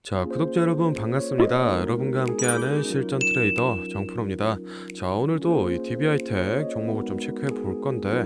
자, 구독자 여러분 반갑습니다. 여러분과 함께하는 실전 트레이더 정프로입니다. 자, 오늘도 이 DBI텍 종목을 좀 체크해 볼 건데,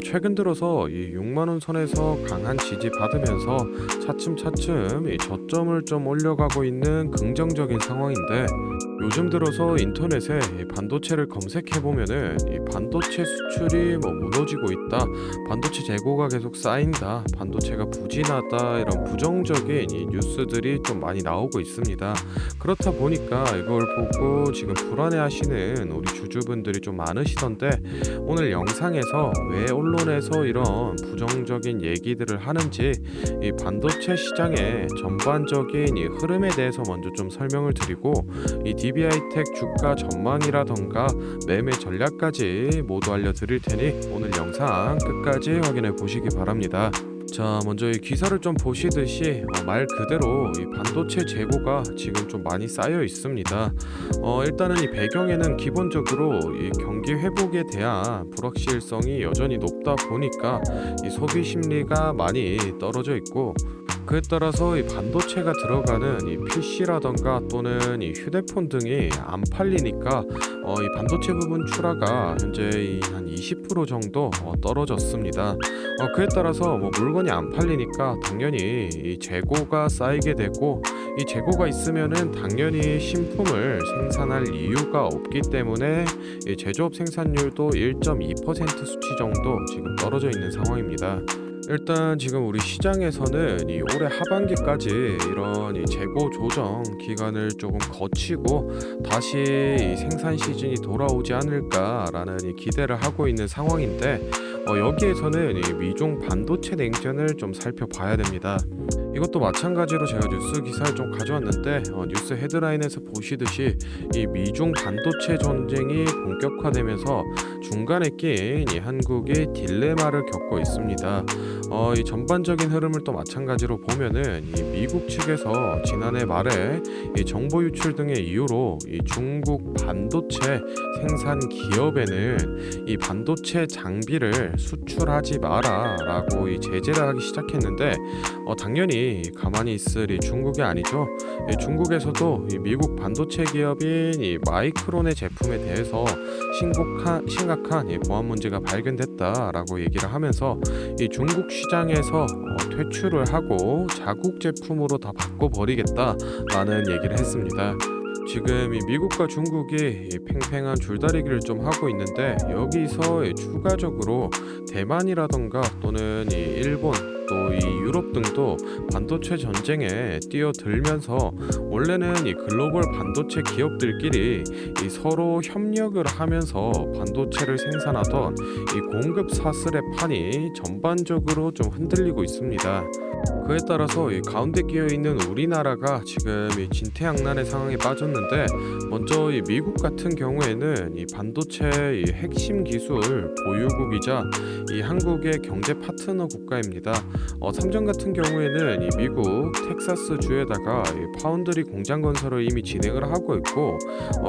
최근 들어서 이 6만 원 선에서 강한 지지 받으면서 차츰차츰 이 저점을 좀 올려가고 있는 긍정적인 상황인데, 요즘 들어서 인터넷에 이 반도체를 검색해 보면은 이 반도체 수출이 무너지고 있다, 반도체 재고가 계속 쌓인다, 반도체가 부진하다, 이런 부정적인 이 뉴스들이 좀 많이 나오고 있습니다. 그렇다 보니까 이걸 보고 지금 불안해하시는 우리 주주분들이 좀 많으시던데, 오늘 영상에서 왜 언론에서 이런 부정적인 얘기들을 하는지, 이 반도체 시장의 전반적인 이 흐름에 대해서 먼저 좀 설명을 드리고, 이 DBI텍 주가 전망이라던가 매매 전략까지 모두 알려드릴 테니 오늘 영상 끝까지 확인해 보시기 바랍니다. 자, 먼저 이 기사를 좀 보시듯이 말 그대로 이 반도체 재고가 지금 좀 많이 쌓여 있습니다. 일단은 이 배경에는 기본적으로 이 경기 회복에 대한 불확실성이 여전히 높다 보니까 이 소비 심리가 많이 떨어져 있고, 그에 따라서 이 반도체가 들어가는 이 PC라던가 또는 이 휴대폰 등이 안 팔리니까 이 반도체 부분 출하가 현재 한 20% 정도 떨어졌습니다. 그에 따라서 물건이 안 팔리니까 당연히 이 재고가 쌓이게 되고, 이 재고가 있으면은 당연히 신품을 생산할 이유가 없기 때문에 이 제조업 생산율도 1.2% 수치 정도 지금 떨어져 있는 상황입니다. 일단 지금 우리 시장에서는 이 올해 하반기까지 이런 이 재고 조정 기간을 조금 거치고 다시 이 생산 시즌이 돌아오지 않을까라는 이 기대를 하고 있는 상황인데, 여기에서는 이 미중 반도체 냉전을 좀 살펴봐야 됩니다. 이것도 마찬가지로 제가 뉴스 기사를 좀 가져왔는데, 뉴스 헤드라인에서 보시듯이 이 미중 반도체 전쟁이 본격화되면서 중간에 낀 이 한국이 딜레마를 겪고 있습니다. 이 전반적인 흐름을 또 마찬가지로 보면은 이 미국 측에서 지난해 말에 이 정보 유출 등의 이유로 이 중국 반도체 생산 기업에는 이 반도체 장비를 수출하지 마라라고 이 제재를 하기 시작했는데, 당연히 가만히 있을 이 중국이 아니죠. 이 중국에서도 이 미국 반도체 기업인 이 마이크론의 제품에 대해서 심각한 이 보안 문제가 발견됐다라고 얘기를 하면서 이 중국 시장에서 퇴출을 하고 자국 제품으로 다 바꿔버리겠다라는 얘기를 했습니다. 지금 이 미국과 중국이 이 팽팽한 줄다리기를 좀 하고 있는데, 여기서 추가적으로 대만이라던가 또는 이 일본 또 이 유럽 등도 반도체 전쟁에 뛰어들면서, 원래는 이 글로벌 반도체 기업들끼리 이 서로 협력을 하면서 반도체를 생산하던 이 공급 사슬의 판이 전반적으로 좀 흔들리고 있습니다. 그에 따라서 이 가운데 끼어 있는 우리나라가 지금 이 진퇴양난의 상황에 빠졌는데, 먼저 이 미국 같은 경우에는 이 반도체 이 핵심 기술 보유국이자 이 한국의 경제 파트너 국가입니다. 삼성 같은 경우에는 이 미국 텍사스 주에다가 이 파운드리 공장 건설을 이미 진행을 하고 있고,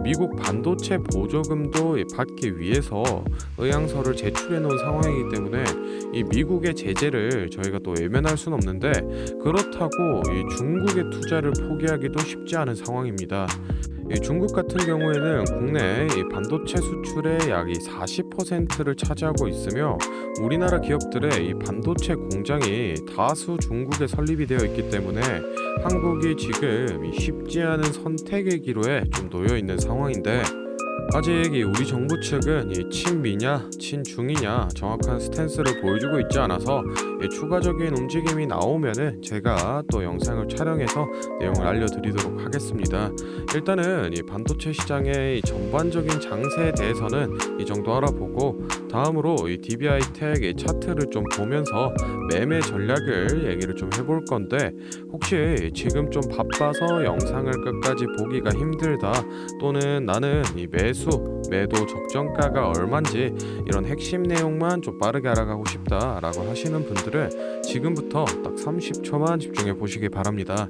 미국 반도체 보조금도 받기 위해서 의향서를 제출해 놓은 상황이기 때문에 이 미국의 제재를 저희가 또 외면할 수는 없는데, 그렇다고 이 중국의 투자를 포기하기도 쉽지 않은 상황입니다. 이 중국 같은 경우에는 국내 이 반도체 수출의 약 40%를 차지하고 있으며, 우리나라 기업들의 이 반도체 공장이 다수 중국에 설립이 되어 있기 때문에 한국이 지금 이 쉽지 않은 선택의 기로에 좀 놓여 있는 상황인데, 아직 이 우리 정부 측은 이 친미냐 친중이냐 정확한 스탠스를 보여주고 있지 않아서 이 추가적인 움직임이 나오면은 제가 또 영상을 촬영해서 내용을 알려드리도록 하겠습니다. 일단은 이 반도체 시장의 이 전반적인 장세에 대해서는 이 정도 알아보고, 다음으로 이 DBI텍 의 차트를 좀 보면서 매매 전략을 얘기를 좀 해볼 건데, 혹시 지금 좀 바빠서 영상을 끝까지 보기가 힘들다, 또는 나는 이 매도 적정가가 얼만지 이런 핵심 내용만 좀 빠르게 알아가고 싶다라고 하시는 분들은 지금부터 딱 30초만 집중해 보시기 바랍니다.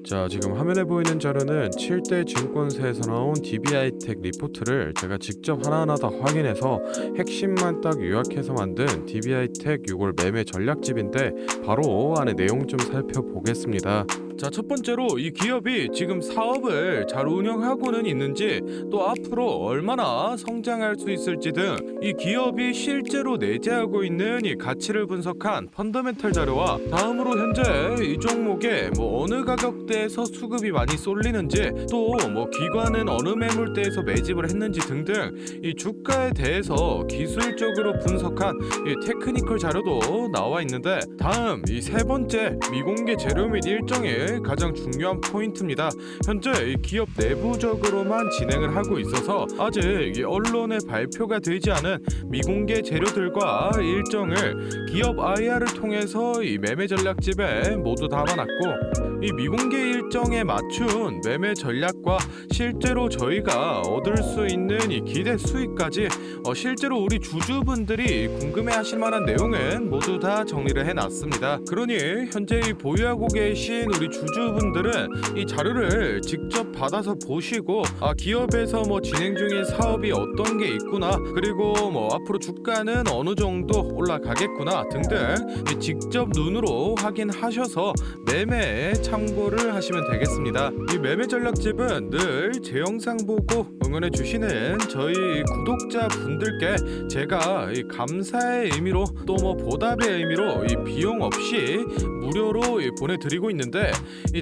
자, 지금 화면에 보이는 자료는 7대 증권사에서 나온 DBI텍 리포트를 제가 직접 하나하나 다 확인해서 핵심만 딱 요약해서 만든 DBI텍 6월 매매 전략집인데, 바로 안에 내용 좀 살펴보겠습니다. 자, 첫 번째로 이 기업이 지금 사업을 잘 운영하고는 있는지, 또 앞으로 얼마나 성장할 수 있을지 등 이 기업이 실제로 내재하고 있는 이 가치를 분석한 펀더멘탈 자료와, 다음으로 현재 이 종목에 뭐 어느 가격대에서 수급이 많이 쏠리는지, 또 뭐 기관은 어느 매물대에서 매집을 했는지 등등 이 주가에 대해서 기술적으로 분석한 이 테크니컬 자료도 나와 있는데, 다음 이 세 번째 미공개 재료 및 일정의 가장 중요한 포인트입니다. 현재 이 기업 내부적으로만 진행을 하고 있어서 아직 이 언론에 발표가 되지 않은 미공개 재료들과 일정을 기업 IR을 통해서 이 매매 전략집에 모두 담아놨고, 이 미공개 일정에 맞춘 매매 전략과 실제로 저희가 얻을 수 있는 이 기대 수익까지 실제로 우리 주주분들이 궁금해하실 만한 내용은 모두 다 정리를 해놨습니다. 그러니 현재 이 보유하고 계신 우리 주주분들은 이 자료를 직접 받아서 보시고, 기업에서 뭐 진행 중인 사업이 어떤 게 있구나, 그리고 뭐 앞으로 주가는 어느 정도 올라가겠구나 등등 직접 눈으로 확인하셔서 매매에 참고를 하시면 되겠습니다. 이 매매 전략집은 늘 제 영상 보고 응원해 주시는 저희 구독자 분들께 제가 이 감사의 의미로, 또 뭐 보답의 의미로 이 비용 없이 무료로 보내드리고 있는데,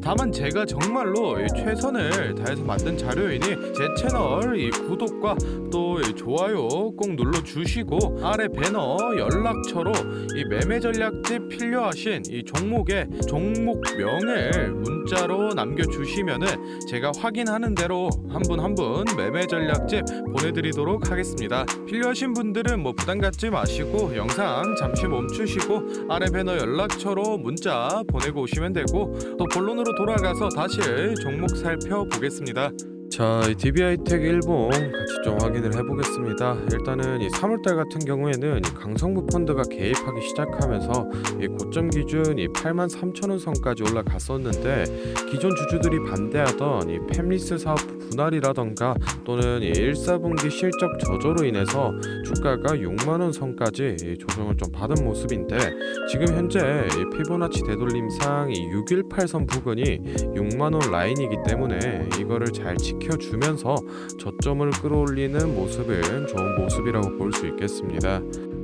다만 제가 정말로 최선을 다해서 만든 자료이니 제 채널 구독과 또 좋아요 꼭 눌러주시고, 아래 배너 연락처로 이 매매 전략집 필요하신 이 종목의 종목명을 문자로 남겨주시면은 제가 확인하는 대로 한 분 한 분 매매 전략집 보내드리도록 하겠습니다. 필요하신 분들은 뭐 부담 갖지 마시고 영상 잠시 멈추시고 아래 배너 연락처로 문자 보내고 오시면 되고, 또 본론으로 돌아가서 다시 종목 살펴보겠습니다. 자, 이 DB하이텍 일봉 같이 좀 확인을 해보겠습니다. 일단은 이 3월달 같은 경우에는 이 강성부 펀드가 개입하기 시작하면서 이 고점 기준 이 83,000원 선까지 올라갔었는데, 기존 주주들이 반대하던 이 팹리스 사업 분할이라던가 또는 이 1사분기 실적 저조로 인해서 주가가 6만원 선까지 조정을 좀 받은 모습인데, 지금 현재 이 피보나치 되돌림상 이 618선 부근이 6만원 라인이기 때문에 이거를 잘 지켜주면서 저점을 끌어올리는 모습은 좋은 모습이라고 볼 수 있겠습니다.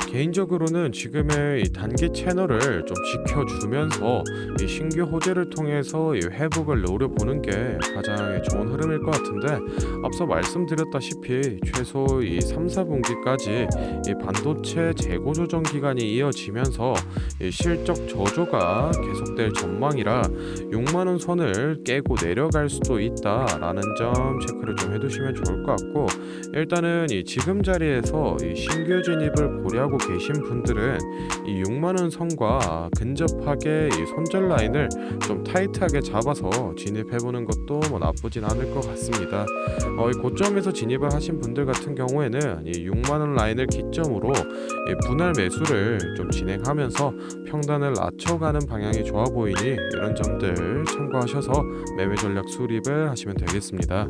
개인적으로는 지금의 이 단기 채널을 좀 지켜주면서 이 신규 호재를 통해서 이 회복을 노려보는 게 가장 좋은 흐름일 것 같은데, 앞서 말씀드렸다시피 최소 이 3, 4분기까지 이 반도체 재고 조정 기간이 이어지면서 이 실적 저조가 계속될 전망이라 6만원 선을 깨고 내려갈 수도 있다라는 점 체크를 좀 해두시면 좋을 것 같고, 일단은 이 지금 자리에서 이 신규 진입을 고려하고 계신 분들은 이 6만원 선과 근접하게 이 손절 라인을 좀 타이트하게 잡아서 진입해보는 것도 뭐 나쁘진 않을 것 같습니다. 이 고점에서 진입을 하신 분들 같은 경우에는 이 6만원 라인을 기점으로 이 분할 매수를 좀 진행하면서 평단을 낮춰가는 방향이 좋아 보이니 이런 점들 참고하셔서 매매 전략 수립을 하시면 되겠습니다.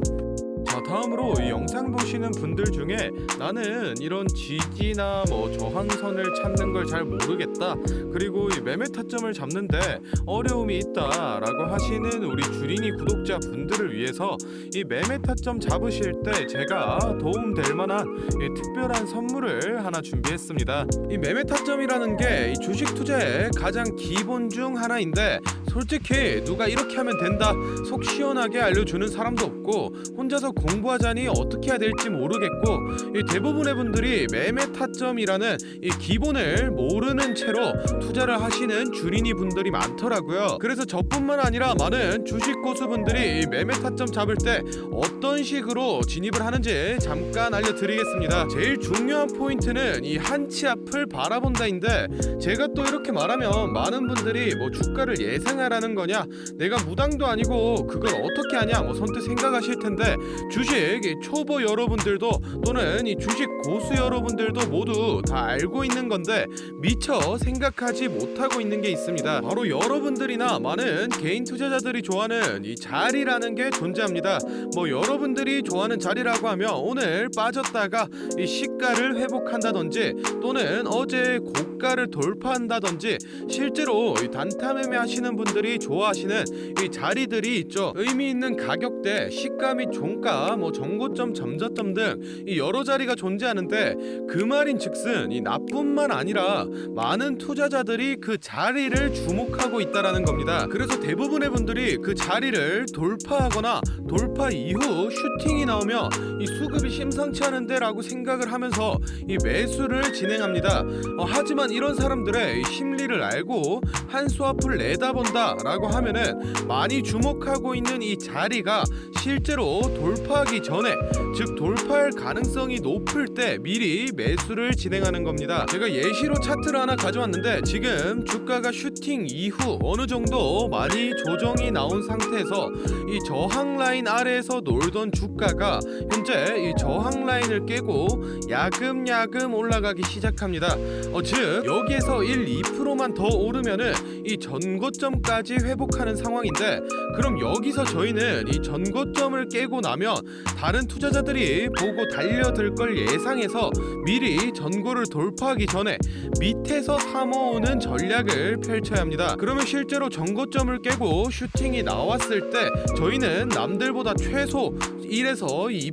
자, 다음으로 이 영상 보시는 분들 중에 나는 이런 지지나 뭐 저항선을 찾는 걸 잘 모르겠다, 그리고 이 매매 타점을 잡는데 어려움이 있다라고 하시는 우리 주린이 구독자 분들을 위해서 이 매매 타점 잡으실 때 제가 도움될 만한 이 특별한 선물을 하나 준비했습니다. 이 매매 타점이라는 게 이 주식 투자의 가장 기본 중 하나인데, 솔직히 누가 이렇게 하면 된다 속 시원하게 알려주는 사람도 없고, 혼자서 공부하자니 어떻게 해야 될지 모르겠고, 이 대부분의 분들이 매매 타점이라는 이 기본을 모르는 채로 투자를 하시는 주린이 분들이 많더라고요. 그래서 저뿐만 아니라 많은 주식 고수분들이 이 매매 타점 잡을 때 어떤 식으로 진입을 하는지 잠깐 알려드리겠습니다. 제일 중요한 포인트는 이 한치 앞을 바라본다인데, 제가 또 이렇게 말하면 많은 분들이 뭐 주가를 예상하라는 거냐, 내가 무당도 아니고 그걸 어떻게 하냐 뭐 선뜻 생각하실 텐데, 주식 초보 여러분들도 또는 이 주식 고수 여러분들도 모두 다 알고 있는 건데 미처 생각하지 못하고 있는 게 있습니다. 바로 여러분들이나 많은 개인 투자자들이 좋아하는 이 자리라는 게 존재합니다. 뭐 여러분들이 좋아하는 자리라고 하면 오늘 빠졌다가 이 시가를 회복한다든지, 또는 어제 고가를 돌파한다든지, 실제로 이 단타 매매 하시는 분들 여러분들이 좋아하시는 이 자리들이 있죠. 의미 있는 가격대, 시가 및 종가, 정고점, 점저점 등 이 여러 자리가 존재하는데, 그 말인즉슨 이 나뿐만 아니라 많은 투자자들이 그 자리를 주목하고 있다라는 겁니다. 그래서 대부분의 분들이 그 자리를 돌파하거나 돌파 이후 슈팅이 나오면 이 수급이 심상치 않은데라고 생각을 하면서 이 매수를 진행합니다. 하지만 이런 사람들의 이 심리를 알고 한 수 앞을 내다본다라고 하면은 많이 주목하고 있는 이 자리가 실제로 돌파하기 전에, 즉 돌파할 가능성이 높을 때 미리 매수를 진행하는 겁니다. 제가 예시로 차트를 하나 가져왔는데, 지금 주가가 슈팅 이후 어느 정도 많이 조정이 나온 상태에서 이 저항 라인 아래에서 놀던 주가가 현재 이 저항 라인을 깨고 야금야금 올라가기 시작합니다. 즉 여기에서 1, 2%만 더 오르면은 이 전고점까지 회복하는 상황인데, 그럼 여기서 저희는 이 전고점을 깨고 나면 다른 투자자들이 보고 달려들 걸 예상해서 미리 전고를 돌파하기 전에 밑에서 사모으는 전략을 펼쳐야 합니다. 그러면 실제로 전고점을 깨고 슈팅이 나왔을 때 저희는 남들보다 최소 1에서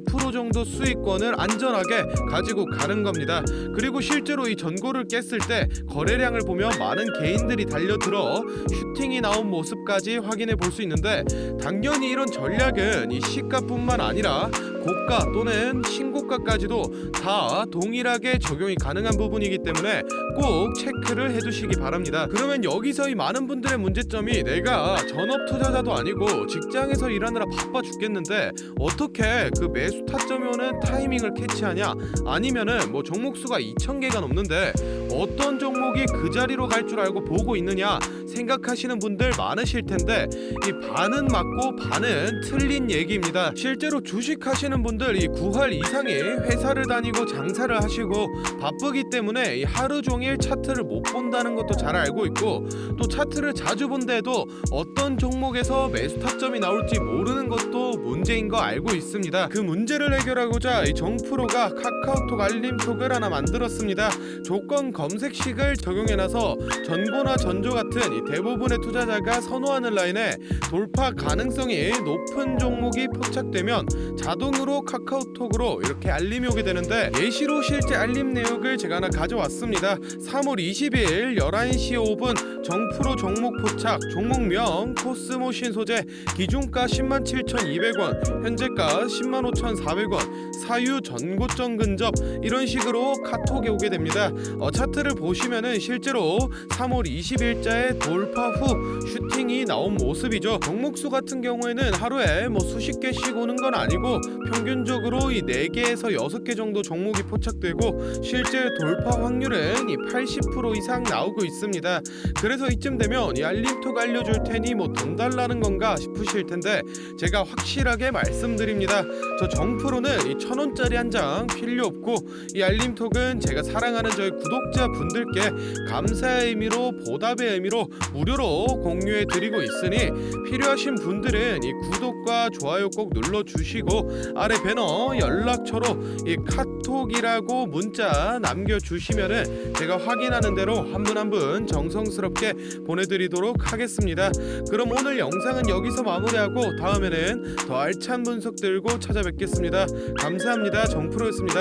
2% 정도 수익권을 안전하게 가지고 가는 겁니다. 그리고 실제로 이 전고를 깼을 때 거래량을 보면 많은 개인들이 달려들어 슈팅이 나온 모습까지 확인해 볼 수 있는데, 당연히 이런 전략은 이 시가뿐만 아니라 고가 또는 신고가까지도 다 동일하게 적용이 가능한 부분이기 때문에 꼭 체크를 해두시기 바랍니다. 그러면 여기서 이 많은 분들의 문제점이, 내가 전업 투자자도 아니고 직장에서 일하느라 바빠 죽겠는데 어떻게 그 매수 타점이 오는 타이밍을 캐치하냐, 아니면은 종목수가 2,000개가 넘는데 어떤 종목이 그 자리로 갈 줄 알고 보고 있느냐 생각하시는 분들 많으실 텐데, 이 반은 맞고 반은 틀린 얘기입니다. 실제로 주식하시는 분들 이 9할 이상의 회사를 다니고 장사를 하시고 바쁘기 때문에 이 하루 종일 차트를 못 본다는 것도 잘 알고 있고, 또 차트를 자주 본데도 어떤 종목에서 매수 타점이 나올지 모르는 것도 문제인 거 알고 있습니다. 그 문제를 해결하고자 이 정프로가 카카오톡 알림톡을 하나 만들었습니다. 조건 검색식을 적용해놔서 전고나 전조 같은 이 대부분의 투자자가 선호하는 라인에 돌파 가능성이 높은 종목이 포착되면 자동으로 카카오톡으로 이렇게 알림이 오게 되는데, 예시로 실제 알림 내역을 제가 하나 가져왔습니다. 3월 20일 11시 5분 정프로 종목 포착, 종목명 코스모신 소재, 기준가 107,200원, 현재가 105,400원, 사유 전고점 근접, 이런 식으로 카톡이 오게 됩니다. 차트를 보시면은 실제로 3월 20일자에 돌파 후 슈팅이 나온 모습이죠. 종목수 같은 경우에는 하루에 수십 개씩 오는 건 아니고 평균적으로 이 4개에서 6개 정도 종목이 포착되고 실제 돌파 확률은 이 80% 이상 나오고 있습니다. 그래서 이쯤 되면 이 알림톡 알려줄 테니 돈 달라는 건가 싶으실 텐데, 제가 확실하게 말씀드립니다. 저 정프로는 이 1,000원짜리 한 장 필요 없고, 이 알림톡은 제가 사랑하는 저희 구독자 분들께 감사의 의미로, 보답의 의미로 무료로 공유해 드리고 있으니 필요하신 분들은 이 구독과 좋아요 꼭 눌러주시고 아래 배너 연락처로 이 카톡이라고 문자 남겨주시면은 제가 확인하는 대로 한 분 한 분 정성스럽게 보내드리도록 하겠습니다. 그럼 오늘 영상은 여기서 마무리하고 다음에는 더 알찬 분석 들고 찾아뵙겠습니다. 감사합니다. 정프로였습니다.